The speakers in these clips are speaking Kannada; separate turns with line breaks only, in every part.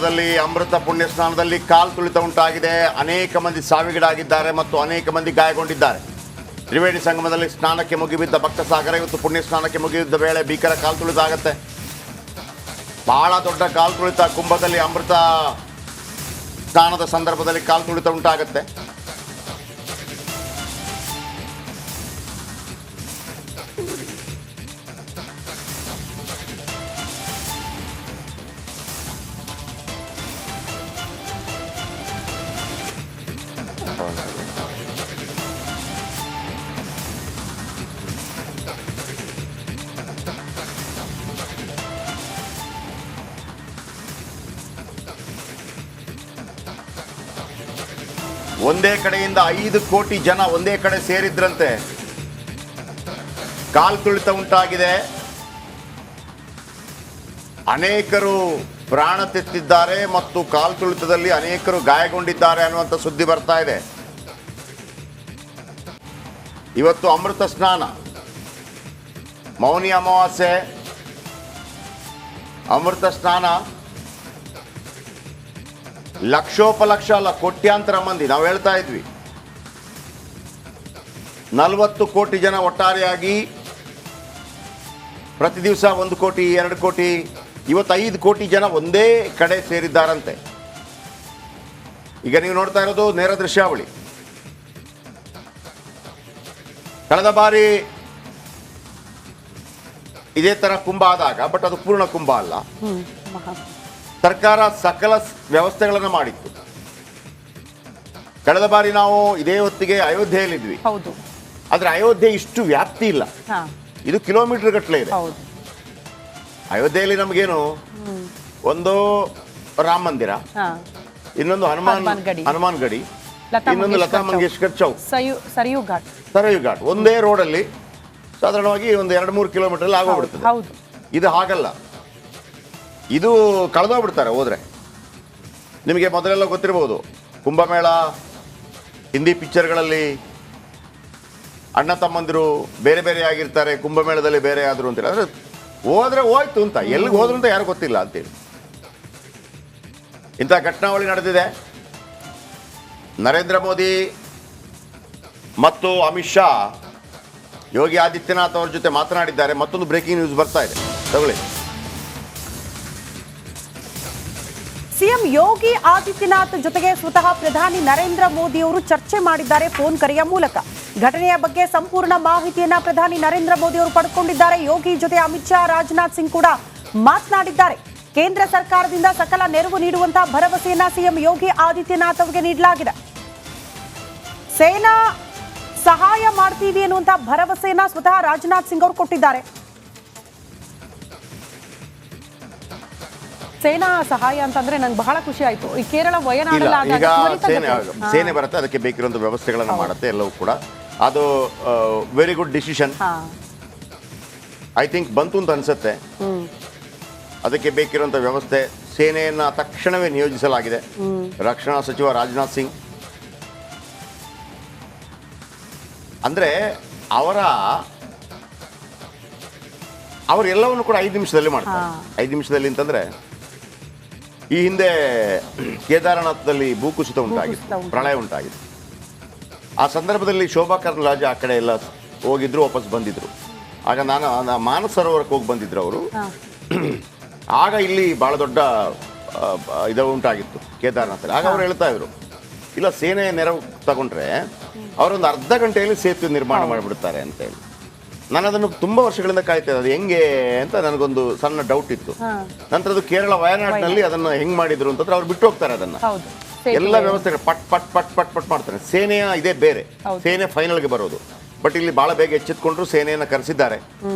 ಸಂದರ್ಭದಲ್ಲಿ ಅಮೃತ ಪುಣ್ಯ ಸ್ನಾನದಲ್ಲಿ ಕಾಲು ತುಳಿತ ಉಂಟಾಗಿದೆ. ಅನೇಕ ಮಂದಿ ಸಾವಿಗೀಡಾಗಿದ್ದಾರೆ ಮತ್ತು ಅನೇಕ ಮಂದಿ ಗಾಯಗೊಂಡಿದ್ದಾರೆ. ತ್ರಿವೇಣಿ ಸಂಗಮದಲ್ಲಿ ಸ್ನಾನಕ್ಕೆ ಮುಗಿಬಿದ್ದ ಭಕ್ತ ಸಾಗರ ಇವತ್ತು ಪುಣ್ಯ ಸ್ನಾನಕ್ಕೆ ಮುಗಿಬಿದ್ದ ವೇಳೆ ಭೀಕರ ಕಾಲು ತುಳಿತ ಆಗುತ್ತೆ. ಬಹಳ ದೊಡ್ಡ ಕಾಲು ತುಳಿತ. ಕುಂಭದಲ್ಲಿ ಅಮೃತ ಸ್ನಾನದ ಸಂದರ್ಭದಲ್ಲಿ ಕಾಲು ತುಳಿತ ಉಂಟಾಗುತ್ತೆ. ಒಂದೇ ಕಡೆಯಿಂದ 5 ಕೋಟಿ ಜನ ಒಂದೇ ಕಡೆ ಸೇರಿದ್ರಂತೆ. ಕಾಲು ತುಳಿತ ಉಂಟಾಗಿದೆ. ಅನೇಕರು ಪ್ರಾಣ ತೆತ್ತಿದ್ದಾರೆ ಮತ್ತು ಕಾಲು ತುಳಿತದಲ್ಲಿ ಅನೇಕರು ಗಾಯಗೊಂಡಿದ್ದಾರೆ ಅನ್ನುವಂಥ ಸುದ್ದಿ ಬರ್ತಾ ಇದೆ. ಇವತ್ತು ಅಮೃತ ಸ್ನಾನ, ಮೌನಿ ಅಮಾವಾಸ್ಯೆ, ಅಮೃತ ಸ್ನಾನ. ಲಕ್ಷೋಪಲಕ್ಷ ಅಲ್ಲ, ಕೋಟ್ಯಾಂತರ ಮಂದಿ. ನಾವು ಹೇಳ್ತಾ ಇದ್ವಿ 40 ಕೋಟಿ ಜನ ಒಟ್ಟಾರೆಯಾಗಿ ಪ್ರತಿ ದಿವಸ 1 ಕೋಟಿ 2 ಕೋಟಿ, ಇವತ್ತು 5 ಕೋಟಿ ಜನ ಒಂದೇ ಕಡೆ ಸೇರಿದ್ದಾರಂತೆ. ಈಗ ನೀವು ನೋಡ್ತಾ ಇರೋದು ನೇರ ದೃಶ್ಯಾವಳಿ. ಕಳೆದ ಬಾರಿ ಇದೇ ತರ ಕುಂಭ ಆದಾಗ, ಬಟ್ ಅದು ಪೂರ್ಣ ಕುಂಭ ಅಲ್ಲ, ಸರ್ಕಾರ ಸಕಲ ವ್ಯವಸ್ಥೆಗಳನ್ನು ಮಾಡಿತ್ತು. ಕಳೆದ ಬಾರಿ ನಾವು ಇದೇ ಹೊತ್ತಿಗೆ ಅಯೋಧ್ಯೆಯಲ್ಲಿದ್ವಿ. ಆದ್ರೆ ಅಯೋಧ್ಯೆ ಇಷ್ಟು ವ್ಯಾಪ್ತಿ ಇಲ್ಲ, ಇದು ಕಿಲೋಮೀಟರ್ ಗಟ್ಟಲೆ ಇದೆ. ಅಯೋಧ್ಯೆಯಲ್ಲಿ ನಮಗೇನು, ಒಂದು ರಾಮ ಮಂದಿರ, ಇನ್ನೊಂದು ಹನುಮಾನ್ ಗಡಿ, ಇನ್ನೊಂದು ಲತಾ ಮಂಗೇಶ್ಕರ್ ಚೌಕ್,
ಸರಯೂ
ಘಾಟ್. ಒಂದೇ ರೋಡಲ್ಲಿ ಸಾಧಾರಣವಾಗಿ ಒಂದು 2-3 ಕಿಲೋಮೀಟರ್ ಆಗೋಗ್ಬಿಡ್ತದೆ. ಇದು ಹಾಗಲ್ಲ, ಇದು ಕಳೆದೋಗ್ಬಿಡ್ತಾರೆ ಹೋದ್ರೆ. ನಿಮಗೆ ಮೊದಲೆಲ್ಲ ಗೊತ್ತಿರಬಹುದು, ಕುಂಭಮೇಳ ಹಿಂದಿ ಪಿಕ್ಚರ್ಗಳಲ್ಲಿ ಅಣ್ಣ ತಮ್ಮಂದಿರು ಬೇರೆ ಬೇರೆ ಆಗಿರ್ತಾರೆ, ಕುಂಭಮೇಳದಲ್ಲಿ ಬೇರೆ ಆದರು ಅಂತೇಳಿ. ಅಂದರೆ ಹೋದ್ರೆ ಹೋಯ್ತು ಅಂತ, ಎಲ್ಲಿಗೆ ಹೋದ್ರು ಅಂತ ಯಾರು ಗೊತ್ತಿಲ್ಲ ಅಂತೇಳಿ ಇಂಥ ಘಟನಾವಳಿ ನಡೆದಿದೆ. ನರೇಂದ್ರ ಮೋದಿ ಮತ್ತು ಅಮಿತ್ ಶಾ ಯೋಗಿ ಆದಿತ್ಯನಾಥ್ ಅವ್ರ ಜೊತೆ ಮಾತನಾಡಿದ್ದಾರೆ. ಮತ್ತೊಂದು ಬ್ರೇಕಿಂಗ್ ನ್ಯೂಸ್ ಬರ್ತಾ ಇದೆ, ತಗೊಳ್ಳಿ.
ಸಿಎಂ ಯೋಗಿ ಆದಿತ್ಯನಾಥ್ ಜೊತೆಗೆ ಸ್ವತಃ ಪ್ರಧಾನಿ ನರೇಂದ್ರ ಮೋದಿ ಅವರು ಚರ್ಚೆ ಮಾಡಿದ್ದಾರೆ ಫೋನ್ ಕರೆಯ ಮೂಲಕ. ಘಟನೆಯ ಬಗ್ಗೆ ಸಂಪೂರ್ಣ ಮಾಹಿತಿಯನ್ನ ಪ್ರಧಾನಿ ನರೇಂದ್ರ ಮೋದಿ ಅವರು ಪಡೆದುಕೊಂಡಿದ್ದಾರೆ. ಯೋಗಿ ಜೊತೆ ಅಮಿತ್ ಶಾ, ರಾಜನಾಥ್ ಸಿಂಗ್ ಕೂಡ ಮಾತನಾಡಿದ್ದಾರೆ. ಕೇಂದ್ರ ಸರ್ಕಾರದಿಂದ ಸಕಲ ನೆರವು ನೀಡುವಂತಹ ಭರವಸೆಯನ್ನ ಸಿಎಂ ಯೋಗಿ ಆದಿತ್ಯನಾಥ್ ಅವರಿಗೆ ನೀಡಲಾಗಿದೆ. ಸೇನಾ ಸಹಾಯ ಮಾಡ್ತೀವಿ ಅನ್ನುವಂತಹ ಭರವಸೆಯನ್ನ ಸ್ವತಃ ರಾಜನಾಥ್ ಸಿಂಗ್ ಅವರು ಕೊಟ್ಟಿದ್ದಾರೆ. ಸೇನಾ ಸಹಾಯ ಅಂತಂದ್ರೆ ನಂಗೆ ಬಹಳ ಖುಷಿ ಆಯ್ತು. ಈ ಕೇರಳ ವಯನಾಡಲ್ಲಿ
ಸೇನೆ ಬರುತ್ತೆ, ಅದಕ್ಕೆ ಬೇಕಿರುವಂತ ವ್ಯವಸ್ಥೆಗಳನ್ನು ಮಾಡುತ್ತೆ ಎಲ್ಲವೂ ಕೂಡ. ಅದು very good decision I think ಬಂತು ಅಂತ ಅನ್ಸುತ್ತೆ. ಅದಕ್ಕೆ ಬೇಕಿರುವಂತ ವ್ಯವಸ್ಥೆ, ಸೇನೆಯನ್ನ ತಕ್ಷಣವೇ ನಿಯೋಜಿಸಲಾಗಿದೆ. ರಕ್ಷಣಾ ಸಚಿವ ರಾಜನಾಥ್ ಸಿಂಗ್ ಅಂದ್ರೆ ಅವರೆಲ್ಲವನ್ನು ಕೂಡ 5 ನಿಮಿಷದಲ್ಲಿ ಮಾಡ್ತಾರೆ. 5 ನಿಮಿಷದಲ್ಲಿ ಅಂತಂದ್ರೆ, ಈ ಹಿಂದೆ ಕೇದಾರನಾಥದಲ್ಲಿ ಭೂಕುಸಿತ ಉಂಟಾಗಿತ್ತು, ಪ್ರಳಯ ಉಂಟಾಗಿತ್ತು. ಆ ಸಂದರ್ಭದಲ್ಲಿ ಶೋಭಾ ಕರಂದ್ಲಾಜೆ ಆ ಕಡೆ ಎಲ್ಲ ಹೋಗಿದ್ರು, ವಾಪಸ್ ಬಂದಿದ್ರು. ಆಗ ನಾನು ಮಾನಸ ಸರೋವರಕ್ಕೆ ಹೋಗಿ ಬಂದಿದ್ರು ಅವರು. ಆಗ ಇಲ್ಲಿ ಬಹಳ ದೊಡ್ಡ ಇದು ಉಂಟಾಗಿತ್ತು ಕೇದಾರನಾಥಲ್ಲಿ. ಆಗ ಅವ್ರು ಹೇಳ್ತಾ ಇದ್ರು, ಇಲ್ಲ ಸೇನೆ ನೆರವು ತಗೊಂಡ್ರೆ ಅವರೊಂದು ಅರ್ಧ ಗಂಟೆಯಲ್ಲಿ ಸೇತುವೆ ನಿರ್ಮಾಣ ಮಾಡಿಬಿಡ್ತಾರೆ ಅಂತೇಳಿ. ನಾನು ಅದನ್ನು ತುಂಬ ವರ್ಷಗಳಿಂದ ಕಾಯ್ತಾ ಇದ್ದೆ, ಅದು ಹೆಂಗೆ ಅಂತ ನನಗೊಂದು ಸಣ್ಣ ಡೌಟ್ ಇತ್ತು. ನಂತರ ಅದು ಕೇರಳ ವಯನಾಡಿನಲ್ಲಿ ಅದನ್ನು ಹೆಂಗ್ ಮಾಡಿದ್ರು ಅಂತಂದ್ರೆ ಅವ್ರು ಬಿಟ್ಟು ಹೋಗ್ತಾರೆ ಅದನ್ನ. ಎಲ್ಲ ವ್ಯವಸ್ಥೆಗಳು ಪಟ್ ಪಟ್ ಪಟ್ ಪಟ್ ಪಟ್ ಮಾಡ್ತಾರೆ. ಸೇನೆಯ ಇದೇ ಬೇರೆ, ಸೇನೆ ಫೈನಲ್ಗೆ ಬರೋದು. ಬಟ್ ಇಲ್ಲಿ ಬಹಳ ಬೇಗ ಎಚ್ಚೆತ್ಕೊಂಡ್ರು, ಸೇನೆಯನ್ನು ಕರೆಸಿದ್ದಾರೆ.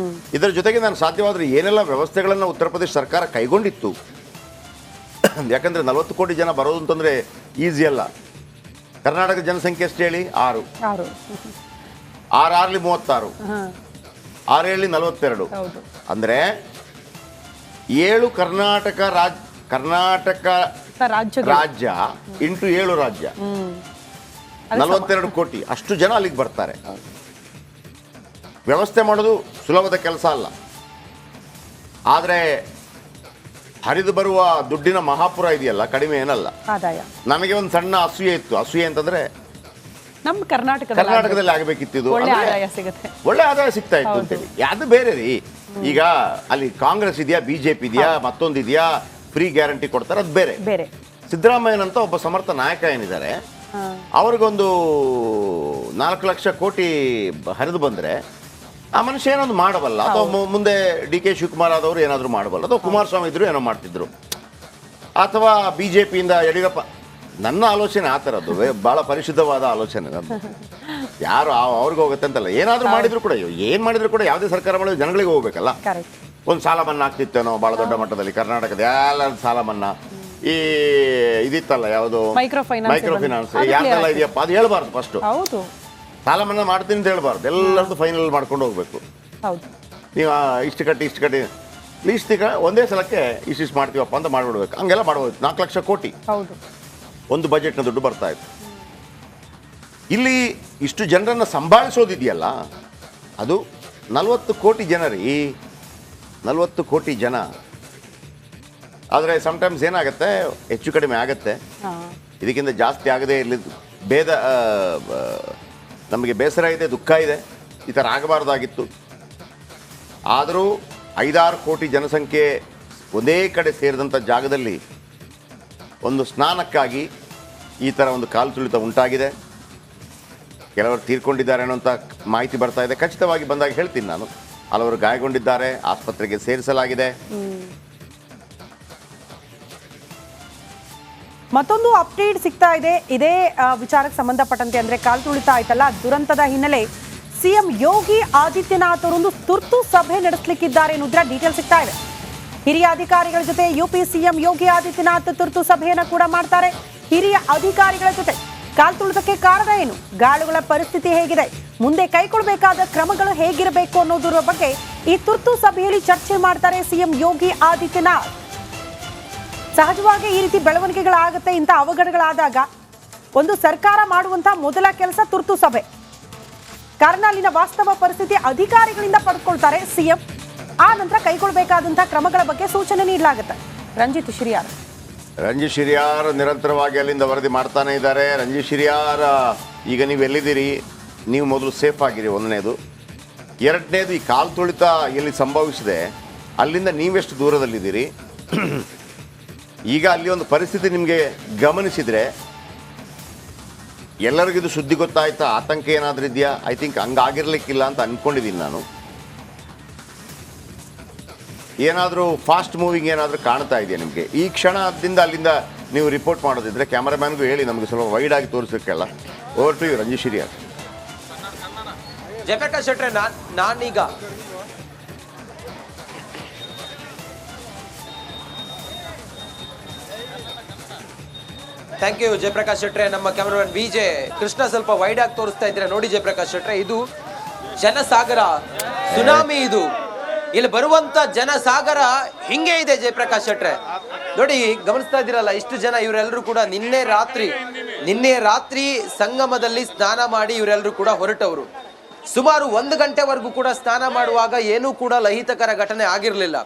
ಇದರ ಜೊತೆಗೆ ನಾನು ಸಾಧ್ಯವಾದ್ರೆ ಏನೆಲ್ಲ ವ್ಯವಸ್ಥೆಗಳನ್ನು ಉತ್ತರ ಪ್ರದೇಶ ಸರ್ಕಾರ ಕೈಗೊಂಡಿತ್ತು, ಯಾಕಂದ್ರೆ 40 ಕೋಟಿ ಜನ ಬರೋದು ಅಂತಂದ್ರೆ ಈಸಿ ಅಲ್ಲ. ಕರ್ನಾಟಕ ಜನಸಂಖ್ಯೆ ಎಷ್ಟು ಹೇಳಿ? 6. 6 36, 6 42. ಅಂದ್ರೆ 7 ಕರ್ನಾಟಕ ರಾಜ್ಯ ಇಂಟು 7 ರಾಜ್ಯ, 42 ಕೋಟಿ ಅಷ್ಟು ಜನ ಅಲ್ಲಿಗೆ ಬರ್ತಾರೆ. ವ್ಯವಸ್ಥೆ ಮಾಡೋದು ಸುಲಭದ ಕೆಲಸ ಅಲ್ಲ. ಆದರೆ ಹರಿದು ಬರುವ ದುಡ್ಡಿನ ಮಹಾಪುರ ಇದೆಯಲ್ಲ, ಕಡಿಮೆ ಏನಲ್ಲ.
ಆದಾಯ
ನನಗೆ ಒಂದು ಸಣ್ಣ ಅಸೂಯೆ ಇತ್ತು. ಅಸೂಯೆ ಅಂತಂದ್ರೆ
ನಮ್ಮ
ಕರ್ನಾಟಕದಲ್ಲಿ ಆಗಬೇಕಿತ್ತು ಇದು,
ಒಳ್ಳೆ ಆದಾಯ ಸಿಗುತ್ತೆ,
ಒಳ್ಳೆ ಆದಾಯ ಸಿಗ್ತಾ ಇತ್ತು ಅಂತೇಳಿ. ಅದು ಬೇರೆ ರೀ. ಈಗ ಅಲ್ಲಿ ಕಾಂಗ್ರೆಸ್ ಇದೆಯಾ, ಬಿಜೆಪಿ ಇದೆಯಾ, ಮತ್ತೊಂದು ಇದೆಯಾ, ಫ್ರೀ ಗ್ಯಾರಂಟಿ ಕೊಡ್ತಾರೆ, ಅದು ಬೇರೆ
ಬೇರೆ.
ಸಿದ್ದರಾಮಯ್ಯನಂತ ಒಬ್ಬ ಸಮರ್ಥ ನಾಯಕ ಏನಿದ್ದಾರೆ, ಅವ್ರಿಗೊಂದು 4 ಲಕ್ಷ ಕೋಟಿ ಹರಿದು ಬಂದ್ರೆ ಆ ಮನುಷ್ಯ ಏನೊಂದು ಮಾಡಬಲ್ಲ, ಅಥವಾ ಮುಂದೆ ಡಿ ಕೆ ಶಿವಕುಮಾರ್ ಆದವರು ಏನಾದರೂ ಮಾಡಬಲ್ಲ, ಅಥವಾ ಕುಮಾರಸ್ವಾಮಿ ಇದ್ರು ಏನೋ ಮಾಡ್ತಿದ್ರು, ಅಥವಾ ಬಿಜೆಪಿಯಿಂದ ಯಡಿಯೂರಪ್ಪ. ನನ್ನ ಆಲೋಚನೆ ಆ ಥರದ್ದು, ಬಹಳ ಪರಿಶುದ್ಧವಾದ ಆಲೋಚನೆ ನನ್ನದು. ಯಾರು ಅವ್ರಿಗೆ ಹೋಗುತ್ತೆ ಅಂತಲ್ಲ, ಏನಾದರೂ ಮಾಡಿದ್ರು ಕೂಡ, ಏನು ಮಾಡಿದ್ರು ಕೂಡ ಯಾವುದೇ ಸರ್ಕಾರ ಮಾಡೋದು ಜನಗಳಿಗೆ ಹೋಗ್ಬೇಕಲ್ಲ. ಒಂದು ಸಾಲ ಮನ್ನಾ ಆಗ್ತಿತ್ತೇನೋ ಭಾಳ ದೊಡ್ಡ ಮಟ್ಟದಲ್ಲಿ ಕರ್ನಾಟಕದ ಎಲ್ಲ ಸಾಲ ಮನ್ನಾ. ಈ ಇದಿತ್ತಲ್ಲ ಯಾವುದು ಮೈಕ್ರೋ ಫೈನಾನ್ಸ್ ಯಾವ್ದೆಲ್ಲ ಇದೆಯಪ್ಪ, ಅದು ಹೇಳ್ಬಾರ್ದು. ಫಸ್ಟ್ ಸಾಲ ಮನ್ನಾ ಮಾಡ್ತೀನಿ ಅಂತ ಹೇಳ್ಬಾರ್ದು, ಎಲ್ಲರದ್ದು ಫೈನಲ್ ಮಾಡ್ಕೊಂಡು ಹೋಗ್ಬೇಕು. ನೀವು ಇಷ್ಟು ಕಟ್ಟಿ ಲೀಸ್ಟ್ ಒಂದೇ ಸಲಕ್ಕೆ ಇಷ್ಟು ಮಾಡ್ತೀವಪ್ಪ ಅಂತ ಮಾಡ್ಬಿಡ್ಬೇಕು. ಹಂಗೆಲ್ಲ ಮಾಡ್ಬೋದು. 4 ಲಕ್ಷ ಕೋಟಿ ಒಂದು ಬಜೆಟ್ನ ದುಡ್ಡು ಬರ್ತಾ ಇತ್ತು. ಇಲ್ಲಿ ಇಷ್ಟು ಜನರನ್ನು ಸಂಭಾಳಿಸೋದಿದೆಯಲ್ಲ, ಅದು 40 ಕೋಟಿ ಜನ ರೀ, 40 ಕೋಟಿ ಜನ. ಆದರೆ ಸಮ್ಟೈಮ್ಸ್ ಏನಾಗುತ್ತೆ, ಹೆಚ್ಚು ಕಡಿಮೆ ಆಗುತ್ತೆ. ಇದಕ್ಕಿಂತ ಜಾಸ್ತಿ ಆಗದೆ ಇರಲಿ. ನಮಗೆ ಬೇಸರ ಇದೆ, ದುಃಖ ಇದೆ, ಈ ಥರ ಆಗಬಾರ್ದಾಗಿತ್ತು. ಆದರೂ 5-6 ಕೋಟಿ ಜನಸಂಖ್ಯೆ ಒಂದೇ ಕಡೆ ಸೇರಿದಂಥ ಜಾಗದಲ್ಲಿ ಒಂದು ಸ್ನಾನಕ್ಕಾಗಿ ಈ ಥರ ಒಂದು ಕಾಲು ತುಳಿತ ಉಂಟಾಗಿದೆ. ಕೆಲವರು ತೀರ್ಕೊಂಡಿದ್ದಾರೆ ಅನ್ನೋಂಥ ಮಾಹಿತಿ ಬರ್ತಾ ಇದೆ. ಖಚಿತವಾಗಿ ಬಂದಾಗ ಹೇಳ್ತೀನಿ ನಾನು. ಹಲವರು ಗಾಯಗೊಂಡಿದ್ದಾರೆ, ಆಸ್ಪತ್ರೆಗೆ ಸೇರಿಸಲಾಗಿದೆ.
ಮತ್ತೊಂದು ಅಪ್ಡೇಟ್ ಸಿಗ್ತಾ ಇದೆ ಇದೇ ವಿಚಾರಕ್ಕೆ ಸಂಬಂಧಪಟ್ಟಂತೆ. ಅಂದ್ರೆ ಕಾಲ್ ತುಳಿತ ಆಯ್ತಲ್ಲ, ದುರಂತದ ಹಿನ್ನೆಲೆ ಸಿಎಂ ಯೋಗಿ ಆದಿತ್ಯನಾಥ್ ಅವರೊಂದು ತುರ್ತು ಸಭೆ ನಡೆಸಲಿಕ್ಕಿದ್ದಾರೆ ಅನ್ನೋದ್ರ ಡೀಟೇಲ್ ಸಿಗ್ತಾ ಇದೆ. ಹಿರಿಯ ಅಧಿಕಾರಿಗಳ ಜೊತೆ ಯುಪಿ ಸಿಎಂ ಯೋಗಿ ಆದಿತ್ಯನಾಥ್ ತುರ್ತು ಸಭೆಯನ್ನ ಕೂಡ ಮಾಡ್ತಾರೆ. ಹಿರಿಯ ಅಧಿಕಾರಿಗಳ ಜೊತೆ ಕಾಲ್ ತುಳಿತಕ್ಕೆ ಕಾರಣ ಏನು, ಗಾಯಾಳುಗಳ ಪರಿಸ್ಥಿತಿ ಹೇಗಿದೆ, ಮುಂದೆ ಕೈಗೊಳ್ಳಬೇಕಾದ ಕ್ರಮಗಳು ಹೇಗಿರಬೇಕು ಅನ್ನೋದರ ಬಗ್ಗೆ ಈ ತುರ್ತು ಸಭೆಯಲ್ಲಿ ಚರ್ಚೆ ಮಾಡ್ತಾರೆ ಸಿಎಂ ಯೋಗಿ ಆದಿತ್ಯನಾಥ್. ಸಹಜವಾಗಿ ಈ ರೀತಿ ಬೆಳವಣಿಗೆಗಳಾಗುತ್ತೆ. ಇಂಥ ಅವಘಡಗಳಾದಾಗ ಒಂದು ಸರ್ಕಾರ ಮಾಡುವಂತಹ ಮೊದಲ ಕೆಲಸ ತುರ್ತು ಸಭೆ. ಕಾರಣ ಅಲ್ಲಿನ ವಾಸ್ತವ ಪರಿಸ್ಥಿತಿ ಅಧಿಕಾರಿಗಳಿಂದ ಪಡೆದುಕೊಳ್ತಾರೆ ಸಿಎಂ. ಆ ನಂತರ ಕೈಗೊಳ್ಳಬೇಕಾದಂತಹ ಕ್ರಮಗಳ ಬಗ್ಗೆ ಸೂಚನೆ ನೀಡಲಾಗುತ್ತೆ. ರಂಜಿತ್ ಶಿರಿಯಾರ್
ನಿರಂತರವಾಗಿ ಅಲ್ಲಿಂದ ವರದಿ ಮಾಡ್ತಾನೆ ಇದ್ದಾರೆ. ರಂಜಿತ್ ಶಿರಿಯಾರ್, ಈಗ ನೀವು ಎಲ್ಲಿದ್ದೀರಿ? ನೀವು ಮೊದಲು ಸೇಫ್ ಆಗಿರಿ, ಒಂದನೇದು. ಎರಡನೇದು, ಈ ಕಾಲು ತುಳಿತ ಎಲ್ಲಿ ಸಂಭವಿಸಿದೆ ಅಲ್ಲಿಂದ ನೀವೆಷ್ಟು ದೂರದಲ್ಲಿದ್ದೀರಿ? ಈಗ ಅಲ್ಲಿ ಒಂದು ಪರಿಸ್ಥಿತಿ ನಿಮಗೆ ಗಮನಿಸಿದರೆ ಎಲ್ಲರಿಗಿದು ಸುದ್ದಿ ಗೊತ್ತಾಯ್ತಾ? ಆತಂಕ ಏನಾದರೂ ಇದೆಯಾ? ಐ ಥಿಂಕ್ ಹಂಗಾಗಿರ್ಲಿಕ್ಕಿಲ್ಲ ಅಂತ ಅಂದ್ಕೊಂಡಿದ್ದೀನಿ ನಾನು. ಏನಾದರೂ ಫಾಸ್ಟ್ ಮೂವಿಂಗ್ ಏನಾದರೂ ಕಾಣ್ತಾ ಇದೆಯಾ ನಿಮಗೆ ಈ ಕ್ಷಣದಿಂದ? ಅಲ್ಲಿಂದ ನೀವು ರಿಪೋರ್ಟ್ ಮಾಡೋದಿದ್ರೆ ಕ್ಯಾಮರಾಮ್ಯಾನ್ಗೂ ಹೇಳಿ ನಮಗೆ ಸ್ವಲ್ಪ ವೈಡ್ ಆಗಿ ತೋರಿಸೋಕ್ಕೆಲ್ಲ. Over to you Ranjith Shiriyar.
Jayaprakash ಶೆಟ್ರೆ, ನಾನೀಗ ಥ್ಯಾಂಕ್ ಯು ಜಯಪ್ರಕಾಶ್ ಶೆಟ್ರೆ. ನಮ್ಮ ಕ್ಯಾಮರಾಮನ್ ವಿಜೆ ಕೃಷ್ಣ ಸ್ವಲ್ಪ ವೈಡ್ ಆಗಿ ತೋರಿಸ್ತಾ ಇದ್ರೆ ನೋಡಿ ಜಯಪ್ರಕಾಶ್ ಶೆಟ್ರೆ, ಇದು ಜನಸಾಗರ ಸುನಾಮಿ. ಇದು ಇಲ್ಲಿ ಬರುವಂತ ಜನಸಾಗರ ಹಿಂಗೆ ಇದೆ ಜಯಪ್ರಕಾಶ್ ಶೆಟ್ರೆ. ನೋಡಿ, ಗಮನಿಸ್ತಾ ಇದ್ದೀರಲ್ಲ, ಇಷ್ಟು ಜನ ಇವರೆಲ್ಲರೂ ಕೂಡ ನಿನ್ನೆ ರಾತ್ರಿ ಸಂಗಮದಲ್ಲಿ ಸ್ನಾನ ಮಾಡಿ ಇವರೆಲ್ಲರೂ ಕೂಡ ಹೊರಟವರು. ಸುಮಾರು 1 ಗಂಟೆವರೆಗೂ ಕೂಡ ಸ್ನಾನ ಮಾಡುವಾಗ ಏನೂ ಕೂಡ ಲೈಹಿತಕರ ಘಟನೆ ಆಗಿರಲಿಲ್ಲ.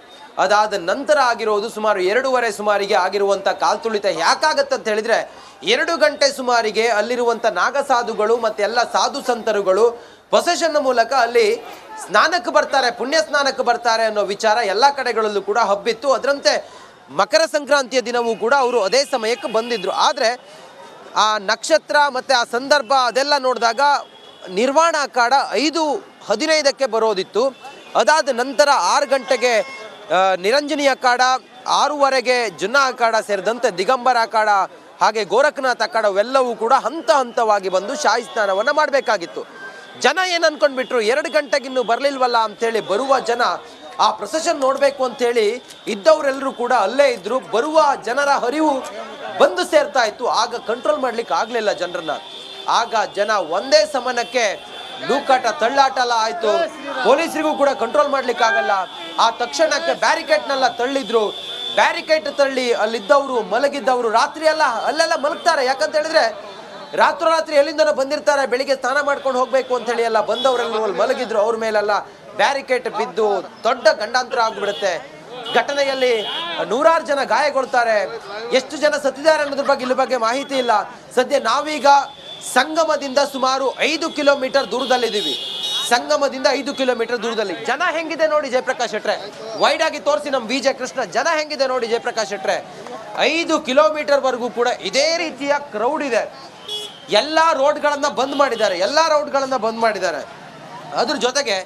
ಅದಾದ ನಂತರ ಆಗಿರೋದು ಸುಮಾರು 2:30 ಸುಮಾರಿಗೆ ಆಗಿರುವಂಥ ಕಾಲ್ತುಳಿತ. ಯಾಕಾಗತ್ತೆ ಅಂತ ಹೇಳಿದ್ರೆ, 2 ಗಂಟೆ ಸುಮಾರಿಗೆ ಅಲ್ಲಿರುವಂಥ ನಾಗಸಾಧುಗಳು ಮತ್ತೆಲ್ಲ ಸಾಧು ಸಂತರುಗಳು ಪ್ರೊಸೆಷನ್ ಮೂಲಕ ಅಲ್ಲಿ ಸ್ನಾನಕ್ಕೆ ಬರ್ತಾರೆ, ಪುಣ್ಯ ಸ್ನಾನಕ್ಕೆ ಬರ್ತಾರೆ ಅನ್ನೋ ವಿಚಾರ ಎಲ್ಲ ಕಡೆಗಳಲ್ಲೂ ಕೂಡ ಹಬ್ಬಿತ್ತು. ಅದರಂತೆ ಮಕರ ಸಂಕ್ರಾಂತಿಯ ದಿನವೂ ಕೂಡ ಅವರು ಅದೇ ಸಮಯಕ್ಕೆ ಬಂದಿದ್ರು. ಆದರೆ ಆ ನಕ್ಷತ್ರ ಮತ್ತು ಆ ಸಂದರ್ಭ ಅದೆಲ್ಲ ನೋಡಿದಾಗ ನಿರ್ವಾಣ ಅಖಾಡ 5:15ಕ್ಕೆ ಬರೋದಿತ್ತು. ಅದಾದ ನಂತರ 6 ಗಂಟೆಗೆ ನಿರಂಜನಿ ಅಖಾಡ, 6:15ಗೆ ಜುನ್ನಾ ಅಖಾಡ ಸೇರಿದಂತೆ ದಿಗಂಬರ ಅಖಾಡ ಹಾಗೆ ಗೋರಖನಾಥ್ ಅಖಾಡ ಇವೆಲ್ಲವೂ ಕೂಡ ಹಂತವಾಗಿ ಬಂದು ಶಾಹಿ ಸ್ನಾನವನ್ನು ಮಾಡಬೇಕಾಗಿತ್ತು. ಜನ ಏನು ಅನ್ಕೊಂಡ್ಬಿಟ್ರು, 2 ಗಂಟೆಗಿನ್ನೂ ಬರಲಿಲ್ವಲ್ಲ ಅಂಥೇಳಿ ಬರುವ ಜನ ಆ ಪ್ರೊಸೆಷನ್ ನೋಡಬೇಕು ಅಂಥೇಳಿ ಇದ್ದವರೆಲ್ಲರೂ ಕೂಡ ಅಲ್ಲೇ ಇದ್ರು. ಬರುವ ಜನರ ಹರಿವು ಬಂದು ಸೇರ್ತಾ ಇತ್ತು. ಆಗ ಕಂಟ್ರೋಲ್ ಮಾಡ್ಲಿಕ್ಕೆ ಆಗಲಿಲ್ಲ ಜನರನ್ನ. ಆಗ ಜನ ಒಂದೇ ಸಮನಕ್ಕೆ ನೂಕಾಟ ತಳ್ಳಾಟ ಎಲ್ಲ ಆಯ್ತು. ಪೊಲೀಸರಿಗೂ ಕೂಡ ಕಂಟ್ರೋಲ್ ಮಾಡ್ಲಿಕ್ಕೆ ಆಗಲ್ಲ. ಆ ತಕ್ಷಣಕ್ಕೆ ಬ್ಯಾರಿಕೇಡ್ನೆಲ್ಲ ತಳ್ಳಿದ್ರು. ಬ್ಯಾರಿಕೇಡ್ ತಳ್ಳಿ ಅಲ್ಲಿದ್ದವರು ಮಲಗಿದ್ದವರು ರಾತ್ರಿ ಎಲ್ಲ ಅಲ್ಲೆಲ್ಲ ಮಲಗ್ತಾರೆ. ಯಾಕಂತ ಹೇಳಿದ್ರೆ ರಾತ್ರೋರಾತ್ರಿ ಎಲ್ಲಿಂದನೋ ಬಂದಿರ್ತಾರೆ, ಬೆಳಿಗ್ಗೆ ಸ್ನಾನ ಮಾಡ್ಕೊಂಡು ಹೋಗ್ಬೇಕು ಅಂತ ಹೇಳಿ ಎಲ್ಲ ಬಂದವರೆಲ್ಲ ಮಲಗಿದ್ರು. ಅವ್ರ ಮೇಲೆಲ್ಲ ಬ್ಯಾರಿಕೇಡ್ ಬಿದ್ದು ದೊಡ್ಡ ಗಂಡಾಂತರ ಆಗ್ಬಿಡುತ್ತೆ. ಘಟನೆಯಲ್ಲಿ ನೂರಾರು ಜನ ಗಾಯಗೊಳ್ತಾರೆ. ಎಷ್ಟು ಜನ ಸತ್ತಿದ್ದಾರೆ ಅನ್ನೋದ್ರ ಬಗ್ಗೆ ಇದ್ರ ಬಗ್ಗೆ ಮಾಹಿತಿ ಇಲ್ಲ. ಸದ್ಯ ನಾವೀಗ ಸಂಗಮದಿಂದ ಸುಮಾರು 5 ಕಿಲೋಮೀಟರ್ ದೂರದಲ್ಲಿದ್ದೀವಿ. ಸಂಗಮದಿಂದ 5 ಕಿಲೋಮೀಟರ್ ದೂರದಲ್ಲಿ ಜನ ಹೆಂಗಿದೆ ನೋಡಿ ಜಯಪ್ರಕಾಶ್ ಶೆಟ್ರೆ. ವೈಡ್ ಆಗಿ ತೋರಿಸಿ ನಮ್ಮ ವಿಜಯ ಕೃಷ್ಣ. ಜನ ಹೆಂಗಿದೆ ನೋಡಿ ಜಯಪ್ರಕಾಶ್ ಶೆಟ್ರೆ. 5 ಕಿಲೋಮೀಟರ್ ವರೆಗೂ ಕೂಡ ಇದೇ ರೀತಿಯ ಕ್ರೌಡ್ ಇದೆ. ಎಲ್ಲಾ ರೋಡ್ಗಳನ್ನ ಬಂದ್ ಮಾಡಿದ್ದಾರೆ. ಅದ್ರ ಜೊತೆಗೆ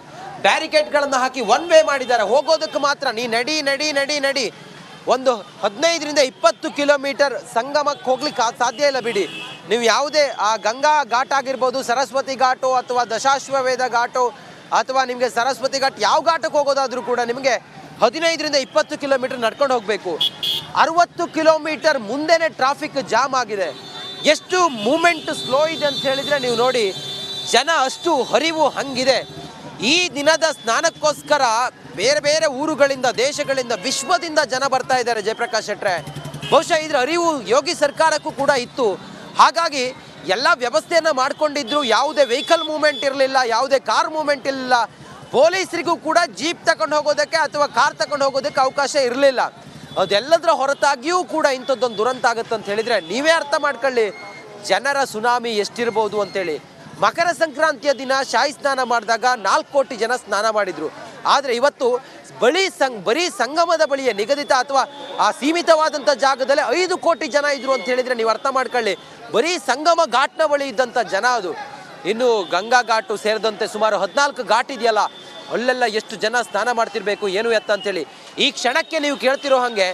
ಬ್ಯಾರಿಕೇಡ್ಗಳನ್ನ ಹಾಕಿ ಒನ್ ವೇ ಮಾಡಿದ್ದಾರೆ. ಹೋಗೋದಕ್ಕೆ ಮಾತ್ರ ನೀ ನಡಿ ಒಂದು 15ರಿಂದ 20 ಕಿಲೋಮೀಟರ್ ಸಂಗಮಕ್ಕೆ ಹೋಗ್ಲಿಕ್ಕೆ ಸಾಧ್ಯ ಇಲ್ಲ ಬಿಡಿ. ನೀವು ಯಾವುದೇ ಆ ಗಂಗಾ ಘಾಟ್ ಆಗಿರ್ಬೋದು, ಸರಸ್ವತಿ ಘಾಟು ಅಥವಾ ದಶಾಶ್ವವೇಧ ಘಾಟು ಅಥವಾ ನಿಮಗೆ ಸರಸ್ವತಿ ಘಾಟ್ ಯಾವ ಘಾಟಕ್ಕೆ ಹೋಗೋದಾದ್ರೂ ಕೂಡ ನಿಮಗೆ 15ರಿಂದ 20 ಕಿಲೋಮೀಟರ್ ನಡ್ಕೊಂಡು ಹೋಗಬೇಕು. 60 ಕಿಲೋಮೀಟರ್ ಮುಂದೆನೇ ಟ್ರಾಫಿಕ್ ಜಾಮ್ ಆಗಿದೆ. ಎಷ್ಟು ಮೂಮೆಂಟ್ ಸ್ಲೋ ಇದೆ ಅಂತ ಹೇಳಿದ್ರೆ ನೀವು ನೋಡಿ, ಜನ ಅಷ್ಟು ಹರಿವು ಹಂಗಿದೆ. ಈ ದಿನದ ಸ್ನಾನಕ್ಕೋಸ್ಕರ ಬೇರೆ ಬೇರೆ ಊರುಗಳಿಂದ, ದೇಶಗಳಿಂದ, ವಿಶ್ವದಿಂದ ಜನ ಬರ್ತಾ ಇದ್ದಾರೆ ಜಯಪ್ರಕಾಶ್ ಶೆಟ್ರೆ. ಬಹುಶಃ ಇದ್ರ ಅರಿವು ಯೋಗಿ ಸರ್ಕಾರಕ್ಕೂ ಕೂಡ ಇತ್ತು. ಹಾಗಾಗಿ ಎಲ್ಲ ವ್ಯವಸ್ಥೆಯನ್ನು ಮಾಡ್ಕೊಂಡಿದ್ರು. ಯಾವುದೇ ವೆಹಿಕಲ್ ಮೂವ್ಮೆಂಟ್ ಇರಲಿಲ್ಲ, ಯಾವುದೇ ಕಾರ್ ಮೂವ್ಮೆಂಟ್ ಇರಲಿಲ್ಲ. ಪೊಲೀಸರಿಗೂ ಕೂಡ ಜೀಪ್ ತಗೊಂಡು ಹೋಗೋದಕ್ಕೆ ಅಥವಾ ಕಾರ್ ತಗೊಂಡು ಹೋಗೋದಕ್ಕೆ ಅವಕಾಶ ಇರಲಿಲ್ಲ. ಅದೆಲ್ಲದರ ಹೊರತಾಗಿಯೂ ಕೂಡ ಇಂಥದ್ದೊಂದು ದುರಂತ ಆಗುತ್ತೆ ಅಂತ ಹೇಳಿದರೆ ನೀವೇ ಅರ್ಥ ಮಾಡ್ಕೊಳ್ಳಿ ಜನರ ಸುನಾಮಿ ಎಷ್ಟಿರ್ಬೋದು ಅಂತೇಳಿ. ಮಕರ ಸಂಕ್ರಾಂತಿಯ ದಿನ ಶಾಹಿ ಸ್ನಾನ ಮಾಡಿದಾಗ 4 ಕೋಟಿ ಜನ ಸ್ನಾನ ಮಾಡಿದರು. ಆದರೆ ಇವತ್ತು ಬರೀ ಸಂಗಮದ ಬಳಿಯ ನಿಗದಿತ ಅಥವಾ ಆ ಸೀಮಿತವಾದಂಥ ಜಾಗದಲ್ಲಿ 5 ಕೋಟಿ ಜನ ಇದ್ರು ಅಂತ ಹೇಳಿದರೆ ನೀವು ಅರ್ಥ ಮಾಡ್ಕೊಳ್ಳಿ. ಬರೀ ಸಂಗಮ ಘಾಟ್ನ ಬಳಿ ಇದ್ದಂಥ ಜನ ಅದು. ಇನ್ನು ಗಂಗಾ ಘಾಟು ಸೇರಿದಂತೆ ಸುಮಾರು 14 ಘಾಟ್ ಇದೆಯಲ್ಲ, ಅಲ್ಲೆಲ್ಲ ಎಷ್ಟು ಜನ ಸ್ನಾನ ಮಾಡ್ತಿರ್ಬೇಕು ಏನು ಎತ್ತ ಅಂತೇಳಿ. ಈ ಕ್ಷಣಕ್ಕೆ ನೀವು ಕೇಳ್ತಿರೋ ಹಾಗೆ